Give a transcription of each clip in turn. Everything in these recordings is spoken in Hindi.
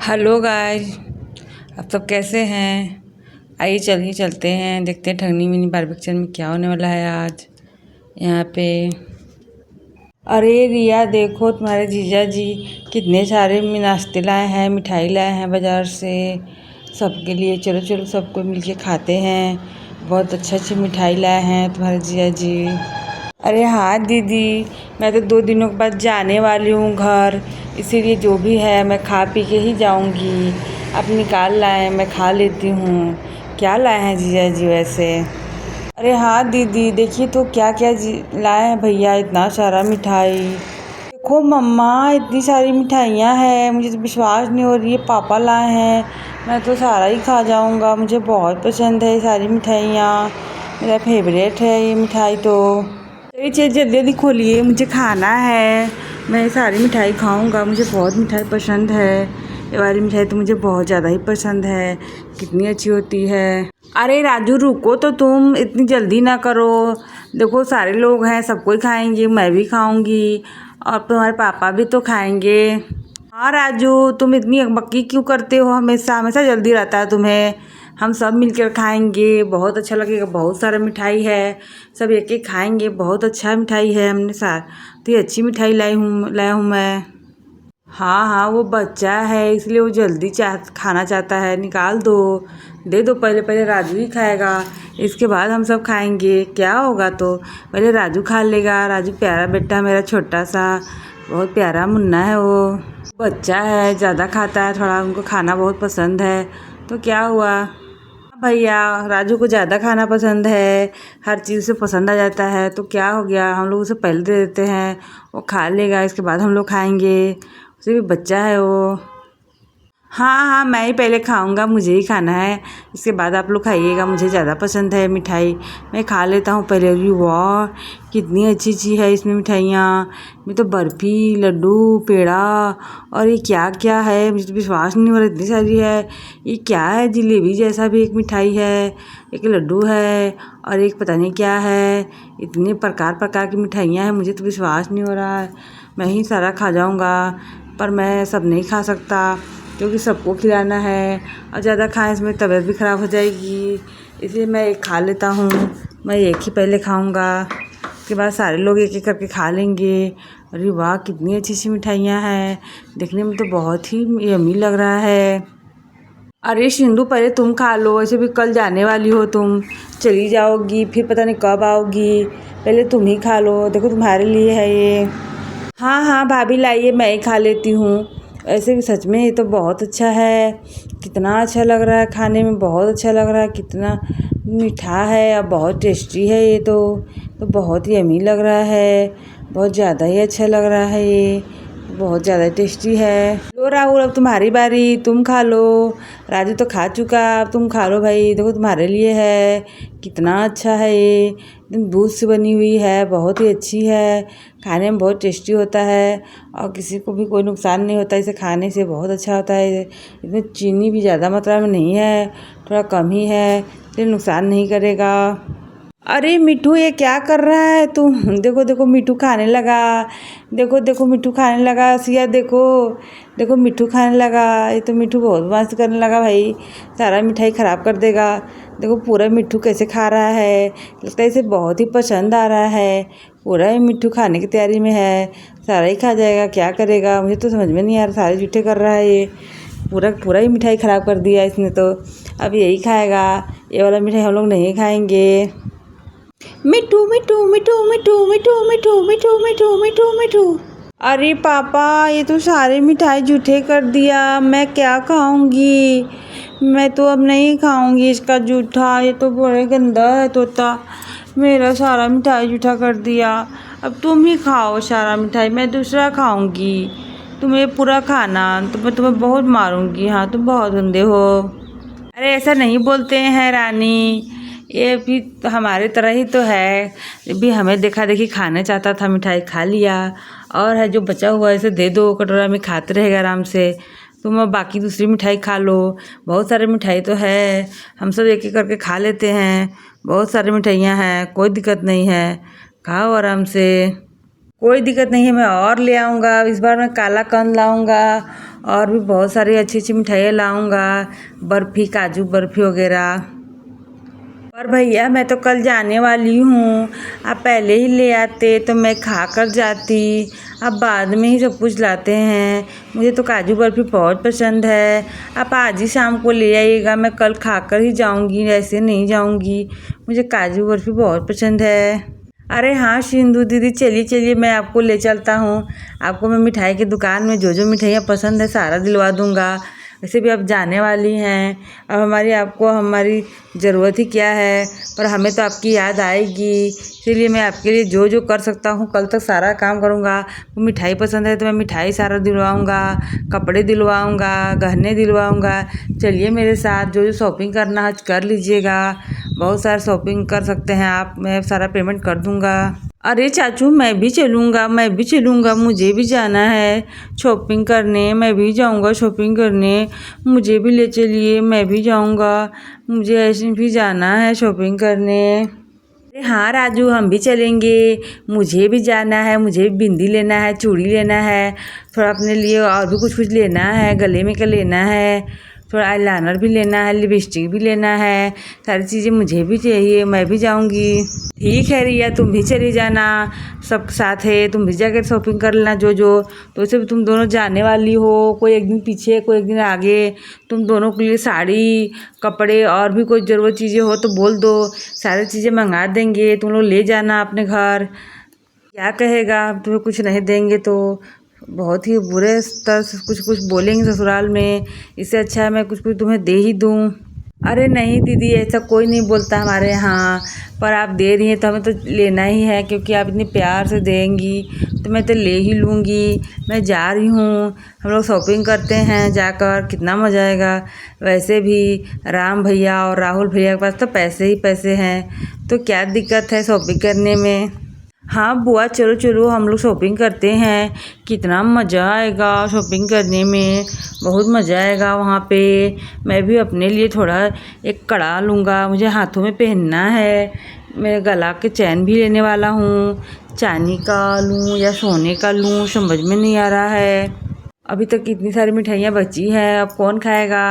Hello guys. आप सब कैसे हैं? आइए चलिए चलते हैं, देखते हैं ठगनी मिनी बार पिक्चर में क्या होने वाला है आज यहाँ पे। अरे रिया, देखो तुम्हारे जीजा जी कितने सारे नाश्ते लाए हैं, मिठाई लाए हैं बाज़ार से सबके लिए। चलो चलो सबको मिलके खाते हैं। बहुत अच्छी अच्छी मिठाई लाए हैं तुम्हारे जीजा जी। अरे हाँ दीदी, मैं तो 2 दिनों के बाद जाने वाली हूँ घर, इसीलिए जो भी है मैं खा पी के ही जाऊँगी। आप निकाल लाए, मैं खा लेती हूँ। क्या लाए हैं जीजा जी वैसे? अरे हाँ दीदी, देखिए तो क्या क्या लाए हैं भैया, इतना सारा मिठाई। देखो मम्मा, इतनी सारी मिठाइयाँ हैं, मुझे तो विश्वास नहीं हो रही है। पापा लाए हैं, मैं तो सारा ही खा जाऊँगा। मुझे बहुत पसंद है ये सारी मिठाइयाँ, मेरा फेवरेट है ये मिठाई। तो ये चीज़ जल्दी जल्दी खोलिए, मुझे खाना है। मैं सारी मिठाई खाऊंगा, मुझे बहुत मिठाई पसंद है। ये वाली मिठाई तो मुझे बहुत ज़्यादा ही पसंद है, कितनी अच्छी होती है। अरे राजू रुको तो, तुम इतनी जल्दी ना करो। देखो सारे लोग हैं, सबको ही खाएंगे, मैं भी खाऊंगी और तुम्हारे पापा भी तो खाएंगे। हाँ राजू, तुम इतनी अकबकी क्यों करते हो? हमेशा हमेशा जल्दी रहता है तुम्हें। हम सब मिलकर खाएंगे, बहुत अच्छा लगेगा। बहुत सारा मिठाई है, सब एक एक खाएंगे। बहुत अच्छा मिठाई है, हमने तो ये अच्छी मिठाई लाया हूँ मैं। हाँ हाँ, वो बच्चा है इसलिए वो जल्दी खाना चाहता है। निकाल दो, दे दो। पहले पहले राजू ही खाएगा, इसके बाद हम सब खाएंगे। क्या होगा तो पहले राजू खा लेगा। राजू प्यारा बेटा मेरा, छोटा सा बहुत प्यारा मुन्ना है वो। बच्चा है, ज़्यादा खाता है थोड़ा, उनको खाना बहुत पसंद है। तो क्या हुआ भैया, राजू को ज़्यादा खाना पसंद है, हर चीज़ से पसंद आ जाता है। तो क्या हो गया, हम लोग उसे पहले दे देते हैं, वो खा लेगा, इसके बाद हम लोग खाएंगे। उसे भी बच्चा है वो। हाँ हाँ, मैं ही पहले खाऊंगा, मुझे ही खाना है, इसके बाद आप लोग खाइएगा। मुझे ज़्यादा पसंद है मिठाई, मैं खा लेता हूँ पहले। अरे वाह, कितनी अच्छी अच्छी है इसमें मिठाइयाँ। मैं तो बर्फ़ी, लड्डू, पेड़ा और ये क्या क्या है, मुझे तो विश्वास नहीं हो रहा, इतनी सारी है। ये क्या है, जलेबी जैसा भी एक मिठाई है, एक लड्डू है और एक पता नहीं क्या है। इतने प्रकार प्रकार की मिठाइयाँ हैं, मुझे तो विश्वास नहीं हो रहा है। मैं ही सारा खा जाऊँगा, पर मैं सब नहीं खा सकता क्योंकि सबको खिलाना है और ज़्यादा खाएं इसमें तबीयत भी ख़राब हो जाएगी। इसलिए मैं एक खा लेता हूँ। मैं एक ही पहले खाऊंगा, उसके बाद सारे लोग एक एक करके खा लेंगे। अरे वाह, कितनी अच्छी अच्छी मिठाइयाँ हैं, देखने में तो बहुत ही यम्मी लग रहा है। अरे सिंधु, पहले तुम खा लो, ऐसे भी कल जाने वाली हो तुम, चली जाओगी, फिर पता नहीं कब आओगी। पहले तुम ही खा लो, देखो तुम्हारे लिए है ये। हाँ हाँ भाभी लाइए, मैं ही खा लेती हूँ। ऐसे भी सच में ये तो बहुत अच्छा है, कितना अच्छा लग रहा है खाने में, बहुत अच्छा लग रहा है। कितना मीठा है और बहुत टेस्टी है ये तो बहुत ही यम्मी लग रहा है, बहुत ज़्यादा ही अच्छा लग रहा है ये, बहुत ज़्यादा टेस्टी है। लो राहुल, अब तुम्हारी बारी, तुम खा लो। राजू तो खा चुका, अब तुम खा लो भाई, देखो तुम्हारे लिए है। कितना अच्छा है ये, एकदम दूध से बनी हुई है, बहुत ही अच्छी है, खाने में बहुत टेस्टी होता है और किसी को भी कोई नुकसान नहीं होता इसे खाने से, बहुत अच्छा होता है। इसमें चीनी भी ज़्यादा मात्रा में नहीं है, थोड़ा कम ही है, इसलिए नुकसान नहीं करेगा। अरे मिठू, ये क्या कर रहा है तू? देखो देखो मिठू खाने लगा, देखो देखो मिठू खाने लगा। सिया देखो, देखो मिठू खाने लगा। ये तो मिठू बहुत मस्त करने लगा भाई, सारा मिठाई ख़राब कर देगा। देखो पूरा मिठू कैसे खा रहा है, लगता है इसे बहुत ही पसंद आ रहा है। पूरा ही मिठू खाने की तैयारी में है, सारा ही खा जाएगा। क्या करेगा, मुझे तो समझ में नहीं आ रहा, सारे जूठे कर रहा है ये। पूरा पूरा ही मिठाई ख़राब कर दिया इसने तो। अब यही खाएगा, ये वाला मिठाई हम लोग नहीं खाएंगे। मिठू मिठू मिठू मिठू मिठू मिठू मिठू मिठू मिठू मिठू। अरे पापा, ये तो सारे मिठाई जूठे कर दिया, मैं क्या खाऊंगी? मैं तो अब नहीं खाऊंगी इसका जूठा, ये तो बड़े गंदा है तोता, मेरा सारा मिठाई जूठा कर दिया। अब तुम ही खाओ सारा मिठाई, मैं दूसरा खाऊंगी। तुम्हें पूरा खाना, तो मैं तुम्हें बहुत मारूंगी। हाँ, तुम बहुत गंदे हो। अरे ऐसा नहीं बोलते हैं रानी, ये भी तो हमारे तरह ही तो है। ये भी हमें देखा देखी खाना चाहता था, मिठाई खा लिया, और है जो बचा हुआ है इसे दे दो, कटोरा में खाते रहेगा आराम से। तुम अब बाकी दूसरी मिठाई खा लो, बहुत सारे मिठाई तो है, हम सब एक एक करके खा लेते हैं। बहुत सारी मिठाइयाँ हैं, कोई दिक्कत नहीं है, खाओ आराम से, कोई दिक्कत नहीं है। मैं और ले आऊँगा, इस बार मैं काला कंद लाऊँगा और भी बहुत सारी अच्छी अच्छी मिठाइयाँ लाऊंगा, बर्फ़ी, काजू बर्फ़ी वगैरह। और भैया मैं तो कल जाने वाली हूँ, आप पहले ही ले आते तो मैं खा कर जाती। आप बाद में ही सब कुछ लाते हैं। मुझे तो काजू बर्फ़ी बहुत पसंद है। आप आज ही शाम को ले आइएगा, मैं कल खा कर ही जाऊँगी, ऐसे नहीं जाऊँगी। मुझे काजू बर्फ़ी बहुत पसंद है। अरे हाँ सिंधु दीदी, चलिए चलिए, मैं आपको ले चलता हूँ। आपको मैं मिठाई की दुकान में जो जो मिठाइयाँ पसंद है सारा दिलवा दूँगा। वैसे भी आप जाने वाली हैं, अब आपको हमारी ज़रूरत ही क्या है, पर हमें तो आपकी याद आएगी। इसीलिए मैं आपके लिए जो जो कर सकता हूँ कल तक सारा काम करूँगा। वो मिठाई पसंद है तो मैं मिठाई सारा दिलवाऊँगा, कपड़े दिलवाऊँगा, गहने दिलवाऊँगा। चलिए मेरे साथ, जो जो शॉपिंग करना है कर लीजिएगा। बहुत सारा शॉपिंग कर सकते हैं आप, मैं सारा पेमेंट कर दूँगा। अरे चाचू मैं भी चलूँगा, मैं भी चलूँगा, मुझे भी जाना है शॉपिंग करने। मैं भी जाऊँगा शॉपिंग करने, मुझे भी ले चलिए, मैं भी जाऊँगा। मुझे ऐसे भी जाना है शॉपिंग करने। अरे हाँ राजू, हम भी चलेंगे, मुझे भी जाना है। मुझे भी बिंदी लेना है, चूड़ी लेना है, थोड़ा अपने लिए और भी कुछ कुछ लेना है, गले में का लेना है, थोड़ा आईलाइनर भी लेना है, लिपस्टिक भी लेना है। सारी चीज़ें मुझे भी चाहिए, मैं भी जाऊँगी। ठीक है रिया, तुम भी चली जाना, सब साथ है, तुम भी जाकर शॉपिंग कर लेना जो जो। तो वैसे भी तुम दोनों जाने वाली हो, कोई एक दिन पीछे कोई एक दिन आगे। तुम दोनों के लिए साड़ी, कपड़े और भी कोई ज़रूरत चीज़ें हो तो बोल दो, सारी चीज़ें मंगा देंगे। तुम लोग ले जाना अपने घर। क्या कहेगा, तुम्हें कुछ नहीं देंगे तो बहुत ही बुरे तरह से कुछ कुछ बोलेंगे ससुराल में। इससे अच्छा है मैं कुछ कुछ तुम्हें दे ही दूँ। अरे नहीं दीदी, ऐसा कोई नहीं बोलता हमारे यहाँ, पर आप दे रही हैं तो हमें तो लेना ही है, क्योंकि आप इतने प्यार से देंगी तो मैं तो ले ही लूँगी। मैं जा रही हूँ, हम लोग शॉपिंग करते हैं जाकर, कितना मज़ा आएगा। वैसे भी राम भैया और राहुल भैया के पास तो पैसे ही पैसे हैं, तो क्या दिक्कत है शॉपिंग करने में। हाँ बुआ, चलो चलो हम लोग शॉपिंग करते हैं, कितना मज़ा आएगा शॉपिंग करने में, बहुत मज़ा आएगा वहाँ पे। मैं भी अपने लिए थोड़ा एक कड़ा लूँगा, मुझे हाथों में पहनना है। मैं गला के चैन भी लेने वाला हूँ, चांदी का लूँ या सोने का लूँ समझ में नहीं आ रहा है। अभी तक इतनी सारी मिठाइयाँ बची हैं, अब कौन खाएगा।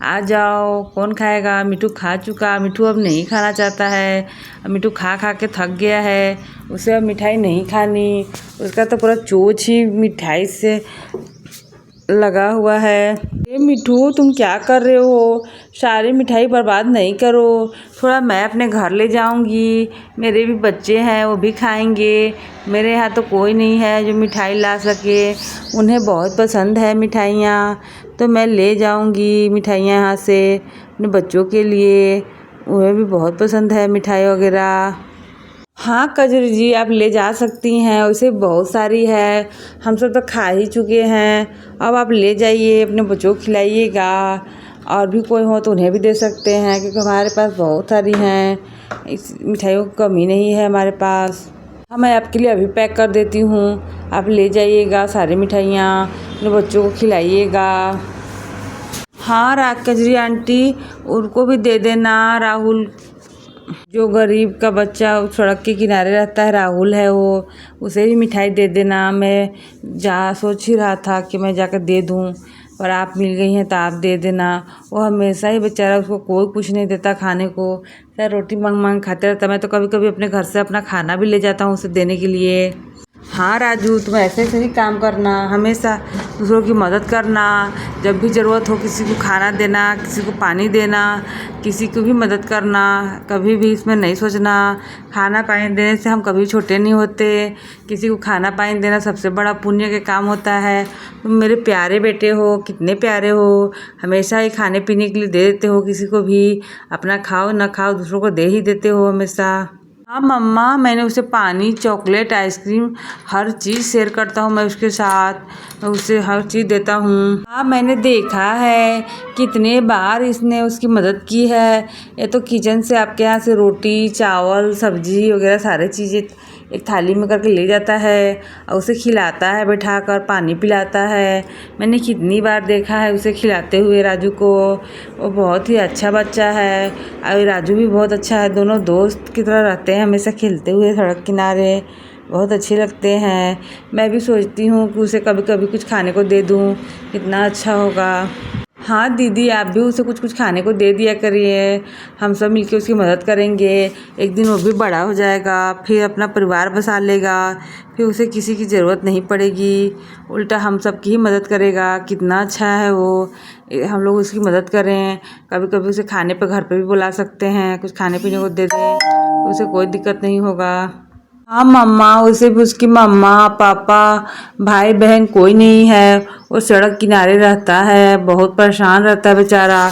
आ जाओ, कौन खाएगा। मिठू खा चुका, मिठू अब नहीं खाना चाहता है। अब मिठू खा खा के थक गया है, उसे अब मिठाई नहीं खानी। उसका तो पूरा चोंच ही मिठाई से लगा हुआ है। ये मिठू तुम क्या कर रहे हो, सारी मिठाई बर्बाद नहीं करो। थोड़ा मैं अपने घर ले जाऊंगी, मेरे भी बच्चे हैं वो भी खाएंगे। मेरे यहाँ तो कोई नहीं है जो मिठाई ला सके, उन्हें बहुत पसंद है मिठाइयाँ, तो मैं ले जाऊंगी मिठाइयाँ यहाँ से अपने बच्चों के लिए। उन्हें भी बहुत पसंद है मिठाई वगैरह। हाँ कजरी जी, आप ले जा सकती हैं, वैसे बहुत सारी है, हम सब तो खा ही चुके हैं। अब आप ले जाइए, अपने बच्चों को खिलाइएगा, और भी कोई हो तो उन्हें भी दे सकते हैं, क्योंकि हमारे पास बहुत सारी हैं, इस मिठाइयों की कमी नहीं है हमारे पास। हाँ मैं आपके लिए अभी पैक कर देती हूँ, आप ले जाइएगा सारी मिठाइयाँ, अपने बच्चों को खिलाइएगा। हाँ कजरी आंटी, उनको भी दे देना। राहुल, जो गरीब का बच्चा सड़क के किनारे रहता है, राहुल है वो, उसे भी मिठाई दे देना। मैं सोच ही रहा था कि मैं जाकर दे दूं, पर आप मिल गई हैं तो आप दे देना। वो हमेशा ही बेचारा, उसको कोई कुछ नहीं देता खाने को, चाहे रोटी मांग मांग खाते रहता। मैं तो कभी कभी अपने घर से अपना खाना भी ले जाता हूँ उसे देने के लिए। हाँ राजू, तुम ऐसे ऐसे ही काम करना, हमेशा दूसरों की मदद करना। जब भी ज़रूरत हो किसी को खाना देना, किसी को पानी देना, किसी को भी मदद करना, कभी भी इसमें नहीं सोचना। खाना पानी देने से हम कभी छोटे नहीं होते, किसी को खाना पानी देना सबसे बड़ा पुण्य के काम होता है। तुम मेरे प्यारे बेटे हो, कितने प्यारे हो, हमेशा ही खाने पीने के लिए दे देते हो किसी को भी, अपना खाओ ना खाओ दूसरों को दे ही देते हो हमेशा। हाँ मम्मा, मैंने उसे पानी, चॉकलेट, आइसक्रीम, हर चीज़ शेयर करता हूँ मैं उसके साथ, मैं उसे हर चीज़ देता हूँ। हाँ मैंने देखा है कितने बार इसने उसकी मदद की है। ये तो किचन से आपके यहाँ से रोटी, चावल, सब्जी वगैरह सारी चीज़ें एक थाली में करके ले जाता है, और उसे खिलाता है बैठाकर, पानी पिलाता है। मैंने कितनी बार देखा है उसे खिलाते हुए राजू को। वो बहुत ही अच्छा बच्चा है, और राजू भी बहुत अच्छा है। दोनों दोस्त की तरह रहते हैं, हमेशा खेलते हुए सड़क किनारे। बहुत अच्छे लगते हैं। मैं भी सोचती हूँ कि उसे कभी कभी कुछ खाने को दे दूँ, कितना अच्छा होगा। हाँ दीदी, आप भी उसे कुछ कुछ खाने को दे दिया करिए, हम सब मिलके उसकी मदद करेंगे। एक दिन वो भी बड़ा हो जाएगा, फिर अपना परिवार बसा लेगा, फिर उसे किसी की ज़रूरत नहीं पड़ेगी, उल्टा हम सब की ही मदद करेगा। कितना अच्छा है वो, हम लोग उसकी मदद करें। कभी कभी उसे खाने पे घर पे भी बुला सकते हैं, कुछ खाने पीने को दे दें तो उसे कोई दिक्कत नहीं होगा। हाँ मम्मा, उसे भी उसकी मम्मा पापा भाई बहन कोई नहीं है। वो सड़क किनारे रहता है, बहुत परेशान रहता है बेचारा।